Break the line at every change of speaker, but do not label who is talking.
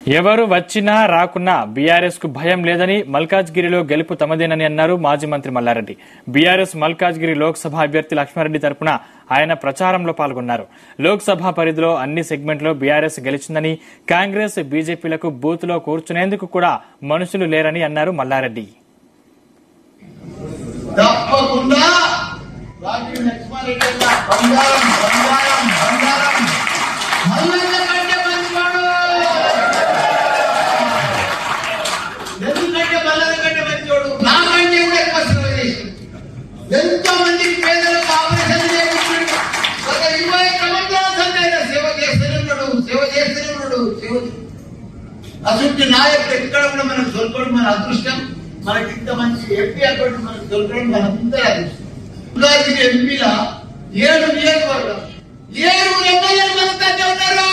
ఎవరు వచ్చినా రాకున్నా బీఆర్ఎస్ కు భయం లేదని మల్కాజ్గిరిలో గెలుపు తమదేనని అన్నారు మాజీ మంత్రి మల్లారెడ్డి. బీఆర్ఎస్ మల్కాజ్గిరి లోక్సభ అభ్యర్థి లక్ష్మారెడ్డి తరపున ఆయన ప్రచారంలో పాల్గొన్నారు. లోక్సభ పరిధిలో అన్ని సెగ్మెంట్లో బీఆర్ఎస్ గెలిచిందని, కాంగ్రెస్ బీజేపీలకు బూత్ లో కూర్చునేందుకు కూడా మనుషులు లేరని అన్నారు మల్లారెడ్డి.
ఎంతో మందికి పేదలకు ఆపరేషన్ చేయించాడు. ఒక 20 సంవత్సరాల సేవ చేస్తున్నాడు. అసలు నాయకుడు ఎక్కడ కూడా మనకు దొరకడం మన అదృష్టం. మనకి ఇంత మంచి ఎంపీ అకౌంట్ మనకు దొరకడం మన అందరి అదృష్టం. ఉగాదికి ఎంపీల 7 నియోజకవర్గం 7 ఎమ్మెల్యేలు మనతో ఉన్నారు.